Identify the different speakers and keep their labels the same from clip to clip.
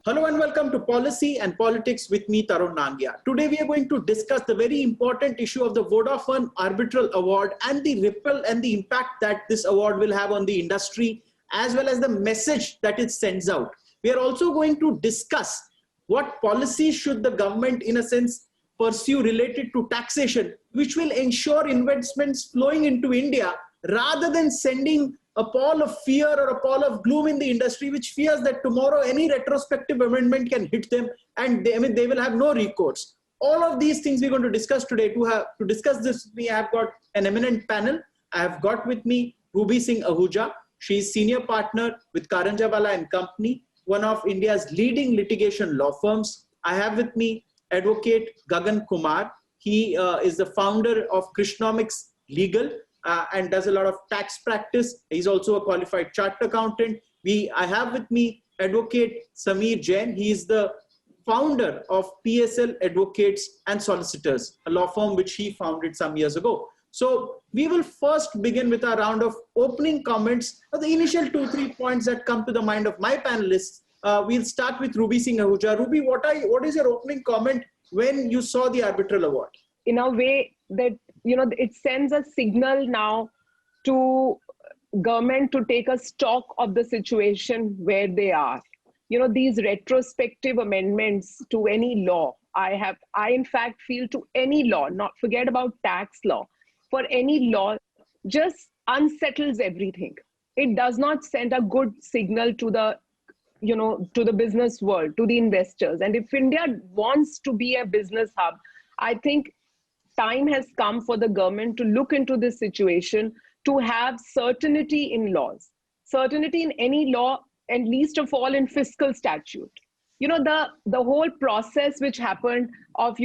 Speaker 1: Hello and welcome to Policy and Politics with me, Tarun Nangia. Today we are going to discuss the very important issue of the Vodafone Arbitral Award and the ripple and the impact that this award will have on the industry, as well as the message that it sends out. We are also going to discuss what policies should the government, in a sense, pursue related to taxation, which will ensure investments flowing into India rather than sending a pall of fear or a pall of gloom in the industry, which fears that tomorrow any retrospective amendment can hit them and they will have no recourse. All of these things we're going to discuss today. To discuss this, we have got an eminent panel. I have got with me Ruby Singh Ahuja. She is senior partner with Karanjawala and Company, one of India's leading litigation law firms. I have with me Advocate Gagan Kumar. He is the founder of Krishnomics Legal, and does a lot of tax practice. He's also a qualified chartered accountant. I have with me Advocate Sameer Jain. He is the founder of PSL Advocates and Solicitors, a law firm which he founded some years ago. So we will first begin with a round of opening comments. The initial 2-3 points that come to the mind of my panelists. We'll start with Ruby Singh Ahuja. Ruby, what is your opening comment when you saw the arbitral award?
Speaker 2: In a way that, it sends a signal now to government to take a stock of the situation where they are. These retrospective amendments to any law, I in fact feel to any law, not forget about tax law, for any law, just unsettles everything. It does not send a good signal to the to the business world, to the investors. And if India wants to be a business hub, I think time has come for the government to look into this situation, to have certainty in laws, certainty in any law, and least of all in fiscal statute. The whole process which happened of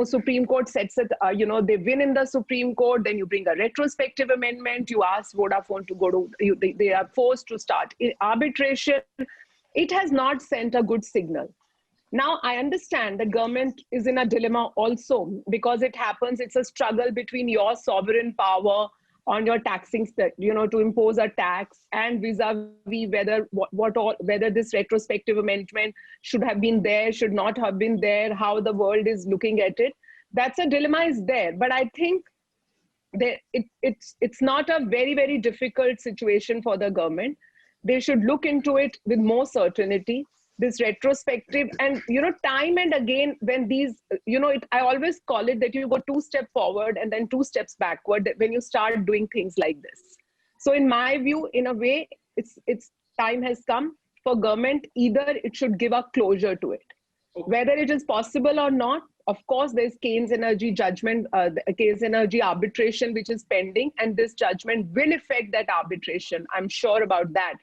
Speaker 2: Supreme Court sets it, they win in the Supreme Court, then you bring a retrospective amendment, you ask Vodafone to go to, they are forced to start arbitration. It has not sent a good signal. Now, I understand the government is in a dilemma also because it's a struggle between your sovereign power on your taxing, to impose a tax, and vis-a-vis whether this retrospective amendment should have been there, should not have been there, how the world is looking at it. That's a dilemma is there. But I think it's not a very, very difficult situation for the government. They should look into it with more certainty. This retrospective and, time and again, when these, I always call it that you go 2 steps forward and then 2 steps backward when you start doing things like this. So in my view, in a way, it's time has come for government. Either it should give a closure to it. Okay. Whether it is possible or not, of course, there's Keynes Energy judgment, Keynes Energy arbitration, which is pending, and this judgment will affect that arbitration. I'm sure about that.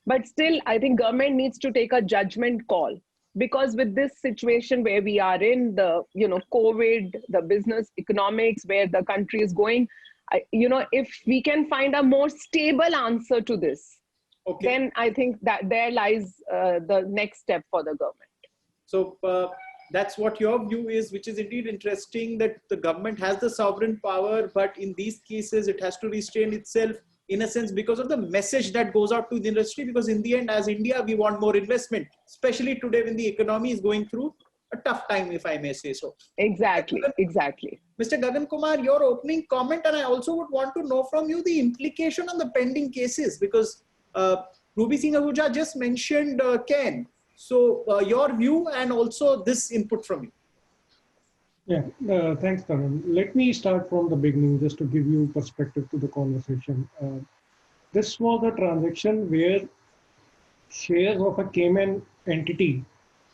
Speaker 2: But still, I think government needs to take a judgment call, because with this situation where we are in, the COVID, the business economics, where the country is going, if we can find a more stable answer to this, okay, then I think that there lies the next step for the government.
Speaker 1: So that's what your view is, which is indeed interesting, that the government has the sovereign power, but in these cases, it has to restrain itself, in a sense, because of the message that goes out to the industry. Because in the end, as India, we want more investment, especially today when the economy is going through a tough time, if I may say so.
Speaker 2: Exactly.
Speaker 1: Mr. Gagan Kumar, your opening comment, and I also would want to know from you the implication on the pending cases, because Ruby Singh Ahuja just mentioned Ken. So your view and also this input from you.
Speaker 3: Yeah, thanks, Tarun. Let me start from the beginning just to give you perspective to the conversation. This was a transaction where shares of a Cayman entity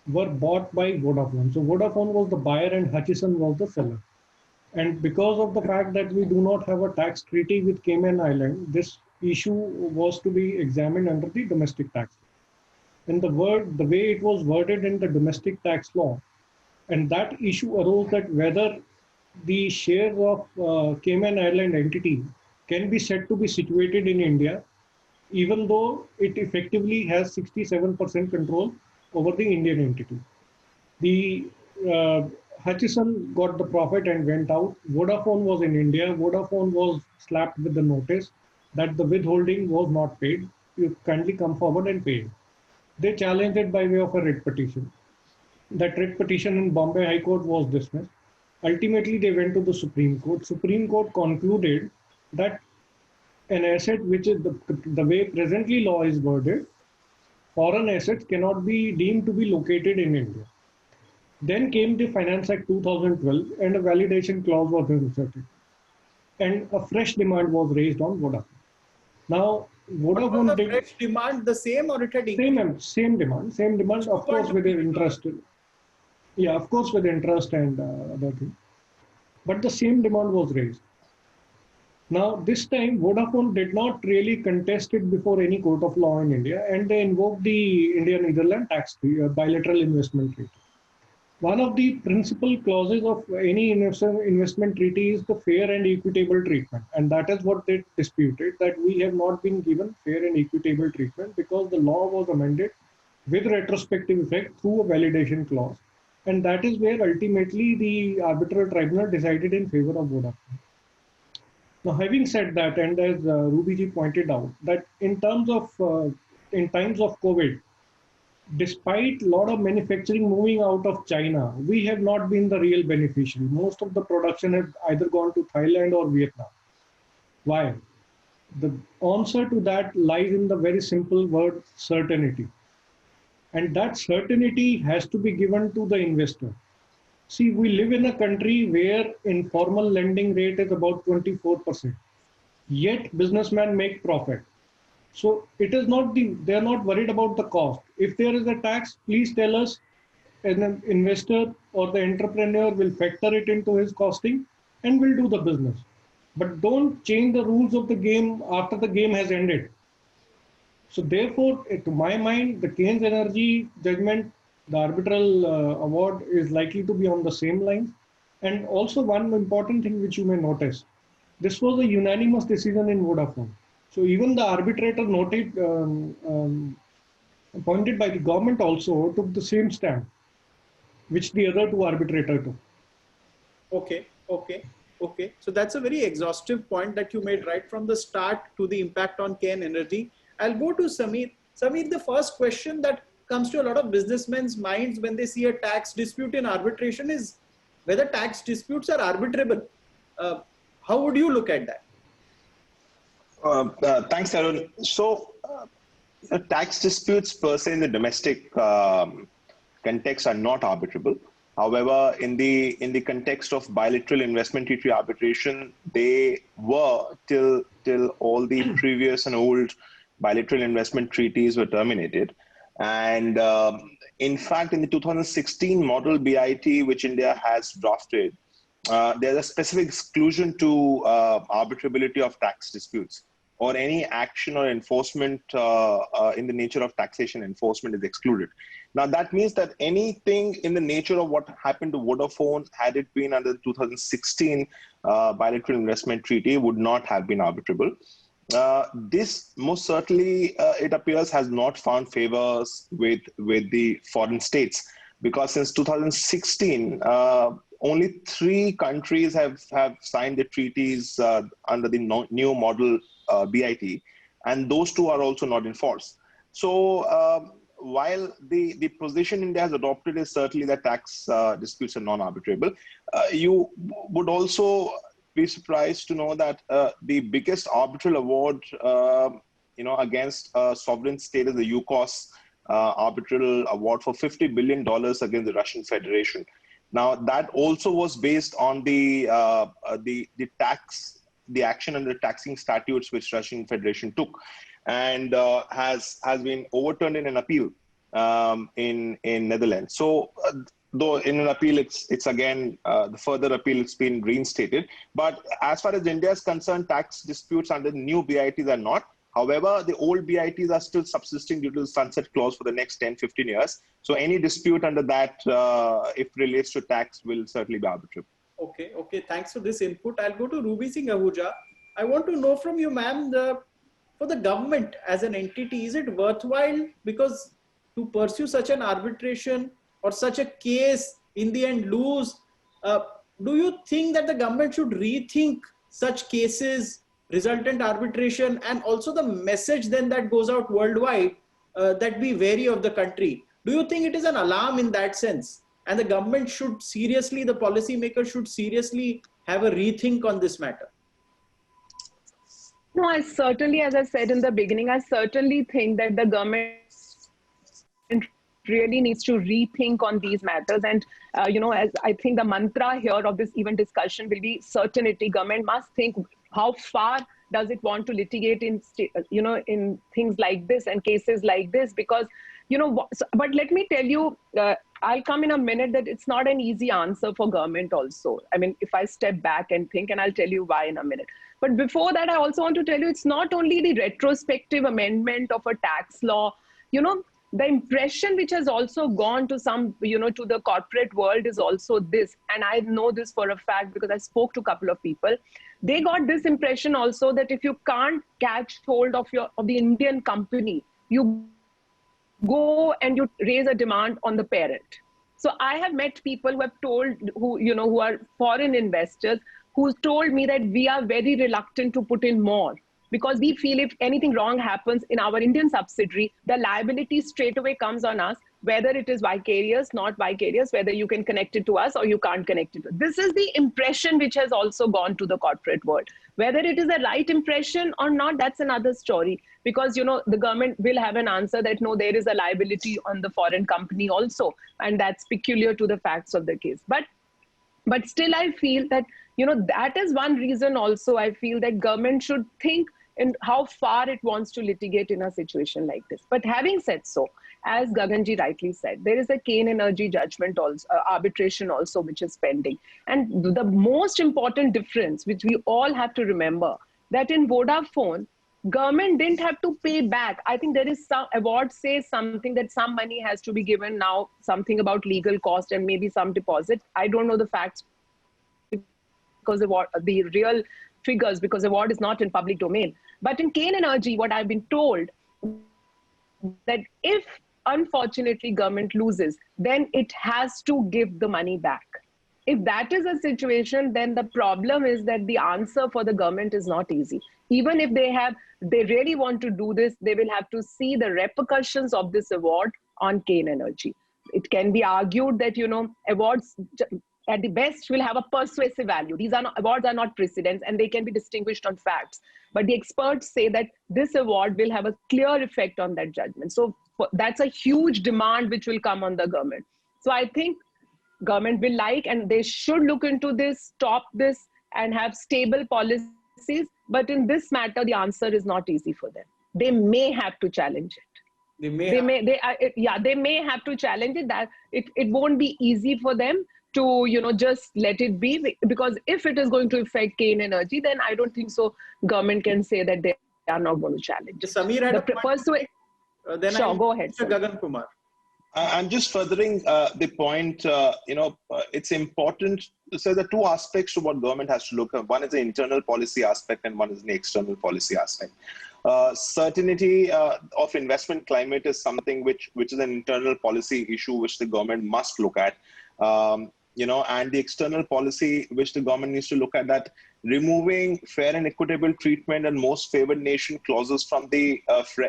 Speaker 3: were bought by Vodafone. So Vodafone was the buyer and Hutchison was the seller. And because of the fact that we do not have a tax treaty with Cayman Island, this issue was to be examined under the domestic tax law. And the way it was worded in the domestic tax law, and that issue arose that whether the shares of Cayman Island entity can be said to be situated in India, even though it effectively has 67% control over the Indian entity. The Hutchison got the profit and went out. Vodafone was in India. Vodafone was slapped with the notice that the withholding was not paid. You kindly come forward and pay it. They challenged it by way of a writ petition. That writ petition in Bombay High Court was dismissed. Ultimately, they went to the Supreme Court. Supreme Court concluded that an asset which is the way presently law is worded, foreign assets cannot be deemed to be located in India. Then came the Finance Act 2012 and a validation clause was inserted. And a fresh demand was raised on Vodafone. Now,
Speaker 1: What was
Speaker 3: Vodafone
Speaker 1: the
Speaker 3: did
Speaker 1: fresh demand? The same or it had increased?
Speaker 3: same demand, of course, with their interest. Yeah, of course, with interest and other things. But the same demand was raised. Now, this time, Vodafone did not really contest it before any court of law in India, and they invoked the India-Netherlands tax bilateral investment treaty. One of the principal clauses of any investment treaty is the fair and equitable treatment. And that is what they disputed, that we have not been given fair and equitable treatment because the law was amended with retrospective effect through a validation clause. And that is where ultimately the arbitral tribunal decided in favor of Vodafone. Now, having said that, and as Ruby pointed out, that in times of COVID, despite a lot of manufacturing moving out of China, we have not been the real beneficiary. Most of the production has either gone to Thailand or Vietnam. Why? The answer to that lies in the very simple word certainty. And that certainty has to be given to the investor. See, we live in a country where informal lending rate is about 24%. Yet businessmen make profit. So it is not they're not worried about the cost. If there is a tax, please tell us, and an investor or the entrepreneur will factor it into his costing and will do the business. But don't change the rules of the game after the game has ended. So therefore, to my mind, the Keynes Energy judgment, the arbitral award is likely to be on the same lines. And also one important thing which you may notice, this was a unanimous decision in Vodafone. So even the arbitrator appointed by the government also took the same stand, which the other two arbitrators took.
Speaker 1: Okay. So that's a very exhaustive point that you made right from the start to the impact on Keynes Energy. I'll go to Samir. Samir, the first question that comes to a lot of businessmen's minds when they see a tax dispute in arbitration is whether tax disputes are arbitrable. How would you look at that?
Speaker 4: Thanks, Tarun. So, tax disputes per se in the domestic context are not arbitrable. However, in the context of bilateral investment treaty arbitration, they were till all the previous and old bilateral investment treaties were terminated. And in fact, in the 2016 model BIT, which India has drafted, there's a specific exclusion to arbitrability of tax disputes, or any action or enforcement in the nature of taxation enforcement is excluded. Now, that means that anything in the nature of what happened to Vodafone, had it been under the 2016 bilateral investment treaty, would not have been arbitrable. This most certainly, it appears, has not found favors with the foreign states, because since 2016, only 3 countries have signed the treaties under the new model BIT, and those 2 are also not in force. So while the position India has adopted is certainly that tax disputes are non-arbitrable, you would also be surprised to know that the biggest arbitral award, against a sovereign state is the UCOS arbitral award for $50 billion against the Russian Federation. Now, that also was based on the action under taxing statutes which Russian Federation took, and has been overturned in an appeal in Netherlands. So though in an appeal, it's again the further appeal, it's been reinstated. But as far as India is concerned, tax disputes under the new BITs are not. However, the old BITs are still subsisting due to the sunset clause for the next 10-15 years. So any dispute under that, if relates to tax, will certainly be arbitrable.
Speaker 1: Okay. Thanks for this input. I'll go to Ruby Singh Ahuja. I want to know from you, ma'am, for the government as an entity, is it worthwhile, because to pursue such an arbitration or such a case in the end lose, do you think that the government should rethink such cases, resultant arbitration, and also the message then that goes out worldwide that be wary of the country. Do you think it is an alarm in that sense? And the government should seriously, the policymakers should seriously have a rethink on this matter?
Speaker 2: No, I certainly, as I said in the beginning, I certainly think that the government really needs to rethink on these matters. And, as I think the mantra here of this even discussion will be certainty. Government must think how far does it want to litigate in, in things like this and cases like this, because, but let me tell you, I'll come in a minute that it's not an easy answer for government also. I mean, if I step back and think, and I'll tell you why in a minute. But before that, I also want to tell you, it's not only the retrospective amendment of a tax law, the impression which has also gone to some, to the corporate world is also this. And I know this for a fact because I spoke to a couple of people. They got this impression also that if you can't catch hold of the Indian company, you go and you raise a demand on the parent. So I have met people who have told, who are foreign investors, who told me that we are very reluctant to put in more, because we feel if anything wrong happens in our Indian subsidiary, the liability straight away comes on us, whether it is vicarious, not vicarious, whether you can connect it to us or you can't connect it to us. This is the impression which has also gone to the corporate world. Whether it is a right impression or not, that's another story, because the government will have an answer that no, there is a liability on the foreign company also, and that's peculiar to the facts of the case. But still, I feel that that is one reason also I feel that government should think in how far it wants to litigate in a situation like this. But having said so, as Gaganji rightly said, there is a Kane Energy judgment also, arbitration also, which is pending. And the most important difference, which we all have to remember, that in Vodafone, government didn't have to pay back. I think there is some award says something that some money has to be given now, something about legal cost and maybe some deposit. I don't know the facts because the real figures, because award is not in public domain. But in Kane Energy, what I've been told, that if unfortunately government loses, then it has to give the money back. If that is a situation, then the problem is that the answer for the government is not easy. Even if they really want to do this, they will have to see the repercussions of this award on Kane Energy. It can be argued that, awards at the best will have a persuasive value. These awards are not precedents and they can be distinguished on facts. But the experts say that this award will have a clear effect on that judgment. So that's a huge demand which will come on the government. So I think government will and they should look into this, stop this, and have stable policies. But in this matter, the answer is not easy for them. They may have to challenge it. They may have to challenge it. That it won't be easy for them to just let it be, because if it is going to affect Kane Energy, then I don't think so government can say that they are not going to challenge.
Speaker 1: Samir had
Speaker 2: sure, go ahead.
Speaker 1: Mr. Gagan Kumar.
Speaker 4: I'm just furthering the point. It's important to say the two aspects to what government has to look at. One is the internal policy aspect and one is the external policy aspect. Certainty of investment climate is something which is an internal policy issue which the government must look at. And the external policy which the government needs to look at, that removing fair and equitable treatment and most favored nation clauses from the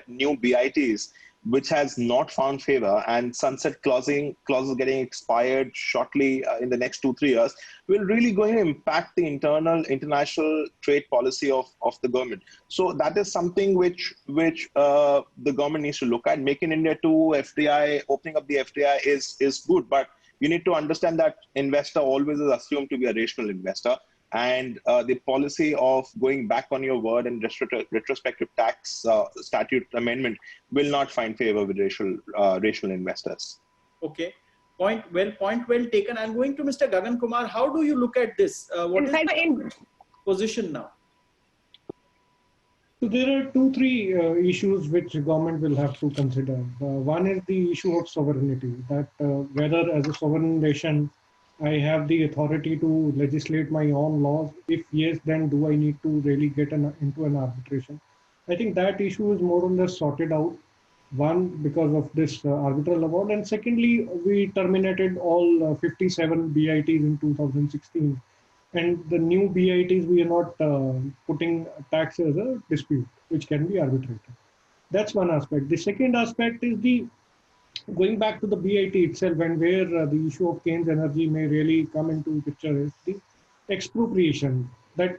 Speaker 4: new BITs, which has not found favor, and sunset clauses getting expired shortly in the next 2-3 years, will really going to impact the international trade policy of the government. So that is something which the government needs to look at. Make in India 2, FDI, opening up the FDI is good, but you need to understand that investor always is assumed to be a rational investor. And the policy of going back on your word and retrospective tax statute amendment will not find favor with rational investors.
Speaker 1: Okay, point well taken. I'm going to Mr. Gagan Kumar. How do you look at this? What is the position now?
Speaker 3: So there are 2-3 issues which government will have to consider. One is the issue of sovereignty, that whether as a sovereign nation I have the authority to legislate my own laws. If yes, then do I need to really get into an arbitration? I think that issue is more or less sorted out. One, because of this arbitral award, and secondly, we terminated all 57 BITs in 2016. And the new BITs, we are not putting tax as a dispute, which can be arbitrated. That's one aspect. The second aspect is the going back to the BIT itself, and where the issue of Keynes energy may really come into picture, is the expropriation. That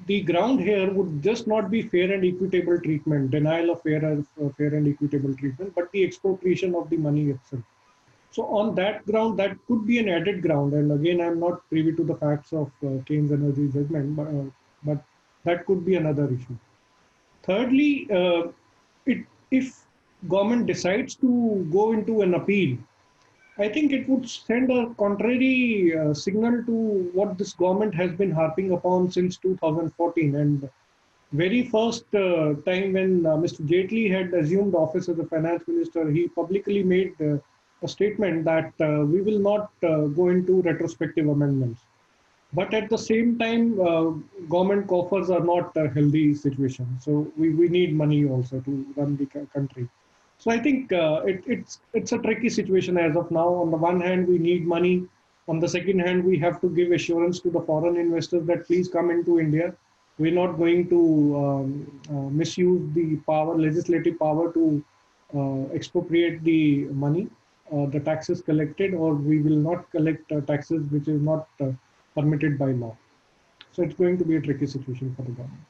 Speaker 3: the ground here would just not be fair and equitable treatment, denial of fair and equitable treatment, but the expropriation of the money itself. So on that ground, that could be an added ground. And again, I'm not privy to the facts of Keynes energy judgment, but that could be another issue. Thirdly, if government decides to go into an appeal, I think it would send a contrary signal to what this government has been harping upon since 2014. And very first time when Mr. Jaitley had assumed office as a finance minister, he publicly made a statement that we will not go into retrospective amendments. But at the same time, government coffers are not a healthy situation. So we need money also to run the country. So I think it's a tricky situation as of now. On the one hand, we need money. On the second hand, we have to give assurance to the foreign investors that please come into India. We're not going to misuse the power, legislative power to expropriate the money, the taxes collected, or we will not collect taxes which is not permitted by law. So it's going to be a tricky situation for the government.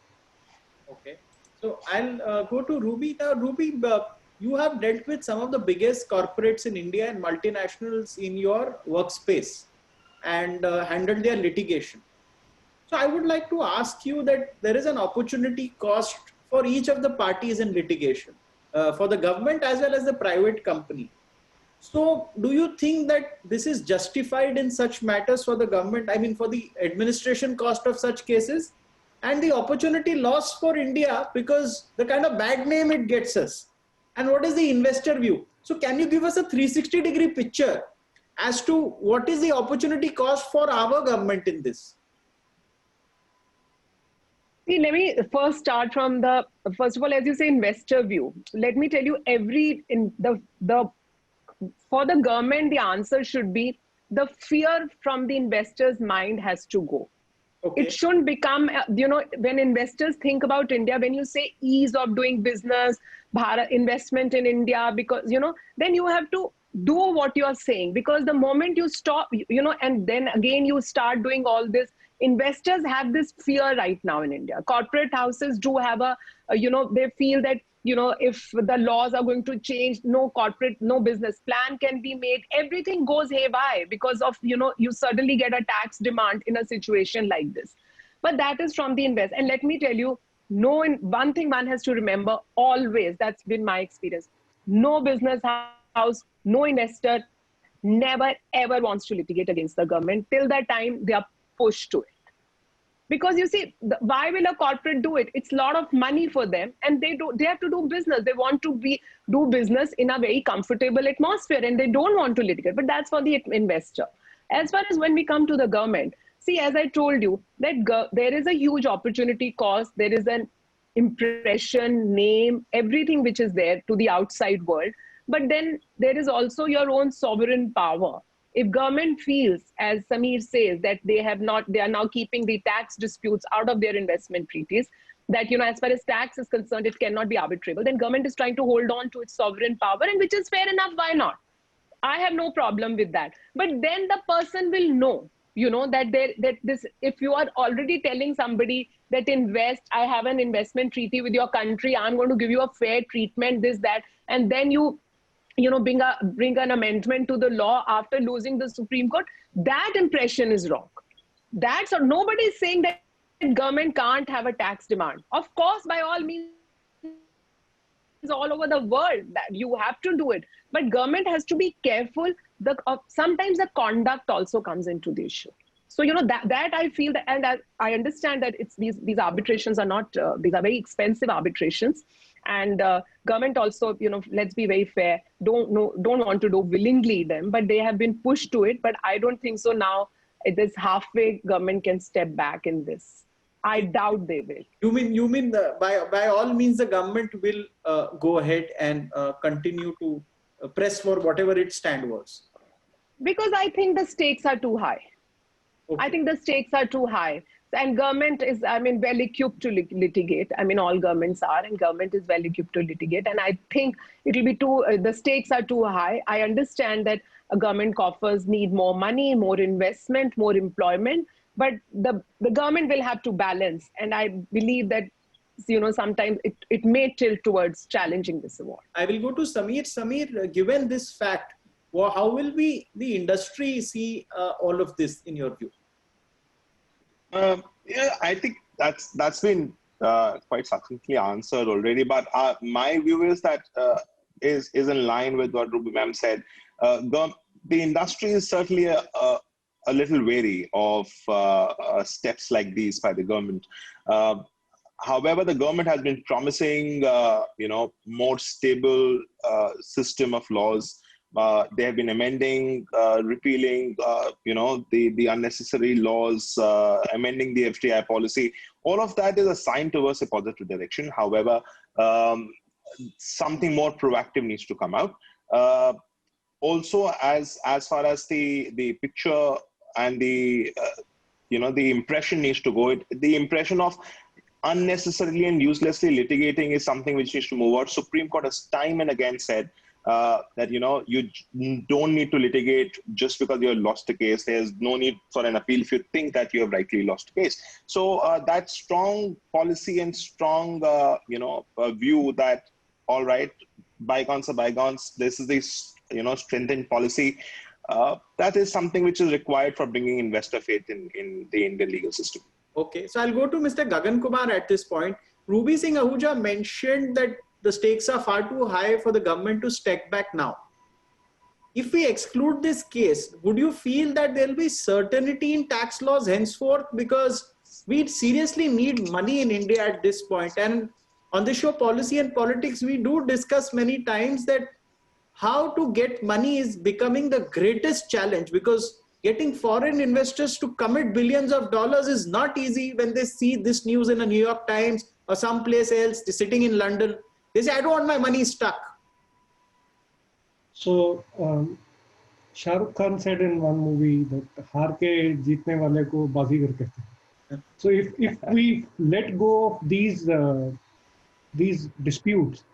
Speaker 1: Okay. So I'll go to Ruby. Now, Ruby, you have dealt with some of the biggest corporates in India and multinationals in your workspace and handled their litigation. So I would like to ask you that there is an opportunity cost for each of the parties in litigation, for the government as well as the private company. So do you think that this is justified in such matters for the government? I mean, for the administration cost of such cases and the opportunity loss for India because the kind of bad name it gets us. And what is the investor view? So can you give us a 360-degree picture as to what is the opportunity cost for our government in this?
Speaker 2: See, let me first start from first of all, as you say, investor view. Let me tell you, for the government, the answer should be the fear from the investor's mind has to go. Okay. It shouldn't become, when investors think about India, when you say ease of doing business, investment in India, because, then you have to do what you are saying, because the moment you stop, and then again you start doing all this, investors have this fear right now in India. Corporate houses do have they feel that, if the laws are going to change, no business plan can be made. Everything goes haywire because of, you suddenly get a tax demand in a situation like this. But that is from the invest. And let me tell you, one thing one has to remember always, that's been my experience. No business house, no investor never ever wants to litigate against the government till that time they are pushed to it. Because you see, why will a corporate do it? It's a lot of money for them, and they have to do business. They want to do business in a very comfortable atmosphere, and they don't want to litigate. But that's for the investor. As far as when we come to the government, see, as I told you, that there is a huge opportunity cost. There is an impression, name, everything which is there to the outside world. But then there is also your own sovereign power. If government feels, as Samir says, that they are now keeping the tax disputes out of their investment treaties, that, as far as tax is concerned, it cannot be arbitrable, then government is trying to hold on to its sovereign power, and which is fair enough, why not? I have no problem with that. But then the person will know, if you are already telling somebody that invest, I have an investment treaty with your country, I'm going to give you a fair treatment, this, that, and then you bring an amendment to the law after losing the Supreme Court, that impression is wrong. Nobody is saying that government can't have a tax demand. Of course, by all means, all over the world, that you have to do it. But government has to be careful. Sometimes the conduct also comes into the issue. So, that I feel that, and I understand that these arbitrations are not, these are very expensive arbitrations. And government also, let's be very fair, don't want to do willingly them, but they have been pushed to it. But I don't think so now. This halfway government can step back in this. I doubt they will.
Speaker 1: You mean by all means the government will go ahead and continue to press for whatever its stand was?
Speaker 2: Because I think the stakes are too high. Okay. I think the stakes are too high. And government is, I mean, well equipped to litigate. I mean, all governments are, and government is well equipped to litigate. And I think it will be the stakes are too high. I understand that government coffers need more money, more investment, more employment, but the government will have to balance. And I believe that, sometimes it may tilt towards challenging this award.
Speaker 1: I will go to Samir. Samir, given this fact, how will the industry see all of this in your view?
Speaker 4: Yeah, I think that's been quite succinctly answered already. But my view is that is in line with what Ruby ma'am said. The industry is certainly a little wary of steps like these by the government. However, the government has been promising, more stable system of laws. They have been amending, repealing, the unnecessary laws, amending the FDI policy. All of that is a sign towards a positive direction. However, something more proactive needs to come out. Also, as far as the picture and the impression needs to go, the impression of unnecessarily and uselessly litigating is something which needs to move out. Supreme Court has time and again said that you don't need to litigate just because you have lost a case. There's no need for an appeal if you think that you have rightly lost a case. So that strong policy and strong view that, all right, bygones are bygones. This is the strengthened policy. That is something which is required for bringing investor faith in the Indian legal system.
Speaker 1: Okay, so I'll go to Mr. Gagan Kumar at this point. Ruby Singh Ahuja mentioned that the stakes are far too high for the government to step back now. If we exclude this case, would you feel that there will be certainty in tax laws henceforth? Because we seriously need money in India at this point. And on the show Policy and Politics, we do discuss many times that how to get money is becoming the greatest challenge, because getting foreign investors to commit billions of dollars is not easy. When they see this news in a New York Times or someplace else, they're sitting in London, they say, I don't want my money stuck.
Speaker 3: So, Shah Rukh Khan said in one movie that haar ke jeetne wale ko bazigar kehte hain. So if we let go of these disputes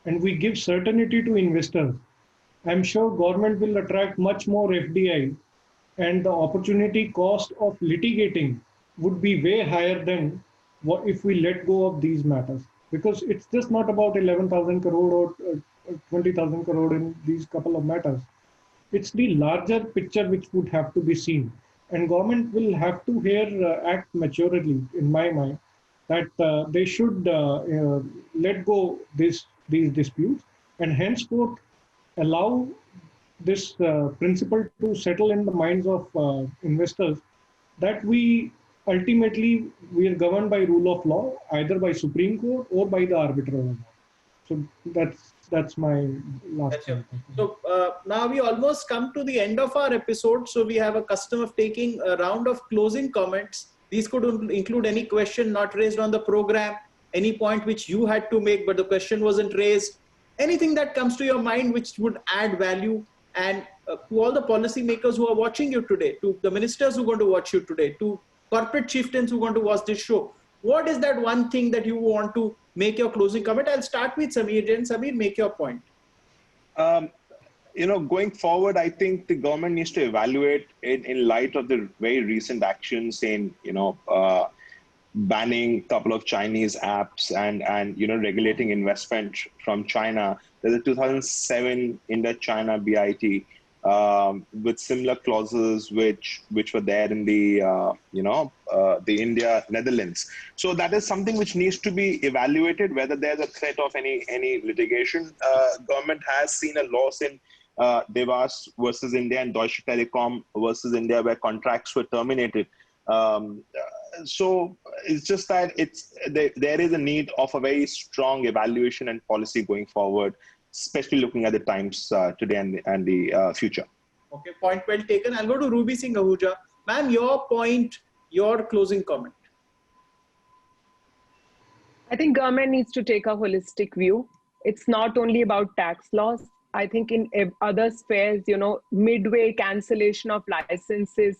Speaker 3: and we give certainty to investors, I'm sure government will attract much more FDI, and the opportunity cost of litigating would be way higher than what if we let go of these matters. Because it's just not about 11,000 crore or 20,000 crore in these couple of matters. It's the larger picture which would have to be seen. And government will have to here act maturely, in my mind, that they should let go these disputes and henceforth allow this principle to settle in the minds of investors, that we ultimately are governed by rule of law, either by Supreme Court or by the arbitral award. So that's my last point.
Speaker 1: So now we almost come to the end of our episode. So we have a custom of taking a round of closing comments. These could include any question not raised on the program, any point which you had to make but the question wasn't raised, anything that comes to your mind which would add value. And to all the policymakers who are watching you today, to the ministers who are going to watch you today, to corporate chieftains who are going to watch this show, what is that one thing that you want to make your closing comment? I'll start with Samir. And Samir, make your point.
Speaker 4: Going forward, I think the government needs to evaluate in light of the very recent actions in, banning a couple of Chinese apps and regulating investment from China. There's a 2007 Indo-China BIT with similar clauses which were there in the India Netherlands. So that is something which needs to be evaluated, whether there's a threat of any litigation. Government has seen a loss in Devas versus India and Deutsche Telekom versus India, where contracts were terminated. So it's just that there is a need of a very strong evaluation and policy going forward, especially looking at the times today and the future.
Speaker 1: Okay, point well taken. I'll go to Ruby Singh Ahuja. Ma'am, your point, your closing comment.
Speaker 2: I think government needs to take a holistic view. It's not only about tax laws. I think in other spheres, midway cancellation of licenses,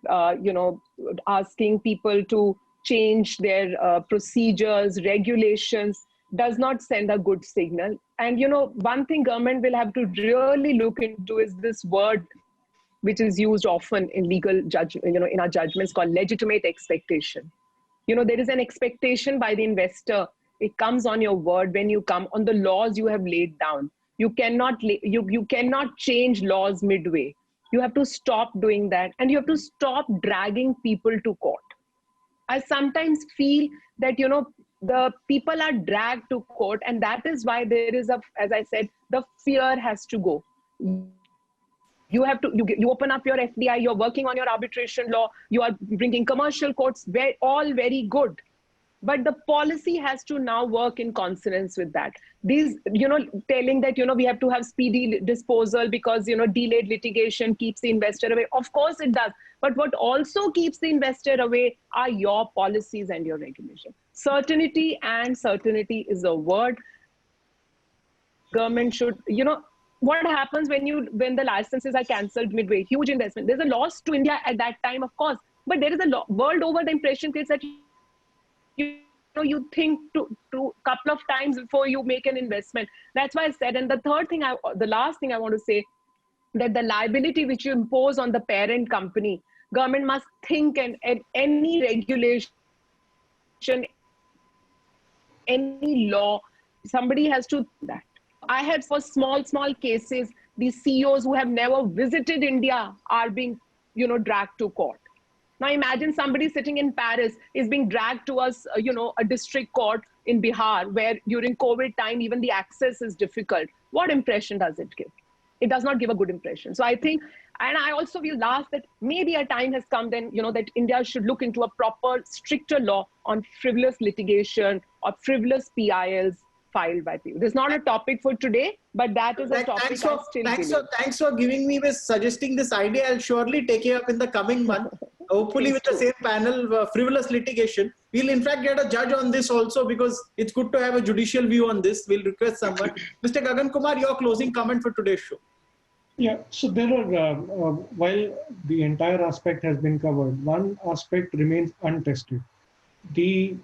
Speaker 2: asking people to change their procedures, regulations, does not send a good signal. And, one thing government will have to really look into is this word, which is used often in legal in our judgments, called legitimate expectation. There is an expectation by the investor. It comes on your word when you come on the laws you have laid down. You cannot change laws midway. You have to stop doing that, and you have to stop dragging people to court. I sometimes feel that, the people are dragged to court, and that is why there is as I said, the fear has to go. You have to, you open up your FDI, you're working on your arbitration law, you are bringing commercial courts, all very good. But the policy has to now work in consonance with that. These, telling that, we have to have speedy disposal because, delayed litigation keeps the investor away. Of course it does. But what also keeps the investor away are your policies and your regulation. Certainty is a word. Government should, what happens when the licenses are cancelled midway? Huge investment. There's a loss to India at that time, of course. But there is a world over, the impression creates that you think to couple of times before you make an investment. That's why I said. And the last thing I want to say, that the liability which you impose on the parent company, government must think, and any regulation, any law, somebody has to do that. I had, for small cases, these CEOs who have never visited India are being, dragged to court. Now imagine somebody sitting in Paris is being dragged to a district court in Bihar, where during COVID time, even the access is difficult. What impression does it give? It does not give a good impression. So I think, and I also feel last that maybe a time has come then, that India should look into a proper, stricter law on frivolous litigation or frivolous PILs filed by people. This is not a topic for today, but that is a topic
Speaker 1: Thanks for giving me this, suggesting this idea. I'll surely take it up in the coming month. Hopefully with the same panel, frivolous litigation. We'll in fact get a judge on this also, because it's good to have a judicial view on this. We'll request someone. Mr. Gagan Kumar, your closing comment for today's show.
Speaker 3: Yeah, so there are, while the entire aspect has been covered, one aspect remains untested: the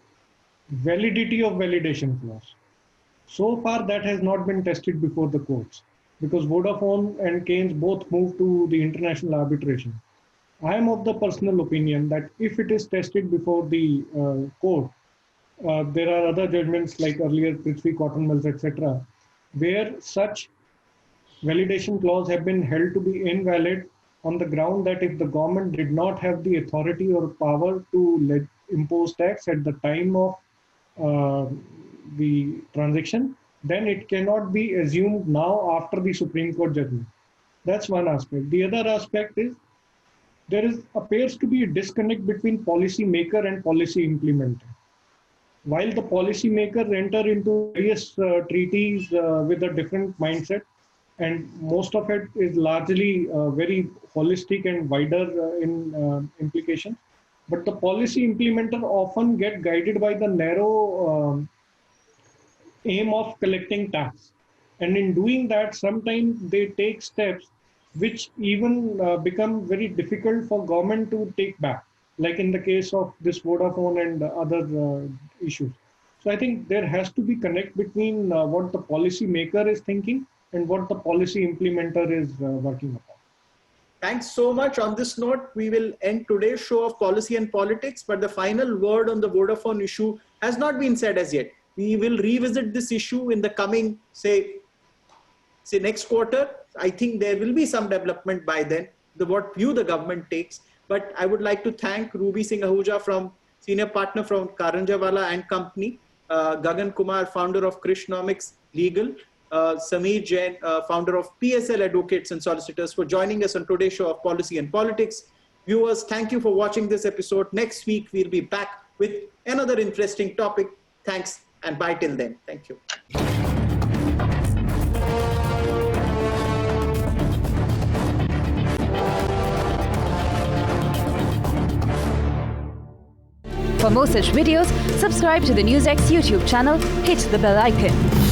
Speaker 3: validity of validation clause. So far, that has not been tested before the courts, because Vodafone and Keynes both moved to the international arbitration. I am of the personal opinion that if it is tested before the court, there are other judgments like earlier Prithvi Cotton Mills, etc., where such validation clause have been held to be invalid on the ground that if the government did not have the authority or power to impose tax at the time of the transaction, then it cannot be assumed now after the Supreme Court judgment. That's one aspect. The other aspect is there appears to be a disconnect between policy maker and policy implementer. While the policy maker enter into various treaties with a different mindset, and most of it is largely very holistic and wider in implications, but the policy implementer often get guided by the narrow aim of collecting tax. And in doing that, sometimes they take steps which even become very difficult for government to take back, like in the case of this Vodafone and other issues. So I think there has to be connect between what the policy maker is thinking and what the policy implementer is working upon.
Speaker 1: Thanks so much. On this note, we will end today's show of Policy and Politics, but the final word on the Vodafone issue has not been said as yet. We will revisit this issue in the coming, say next quarter. I think there will be some development by then, what view the government takes. But I would like to thank Ruby Singh Ahuja, senior partner from Karanjawala and Company, Gagan Kumar, founder of Krishnomics Legal, Sameer Jain, founder of PSL Advocates and Solicitors, for joining us on today's show of Policy and Politics. Viewers, thank you for watching this episode. Next week, we'll be back with another interesting topic. Thanks and bye till then. Thank you.
Speaker 5: For more such videos, subscribe to the NewsX YouTube channel, hit the bell icon.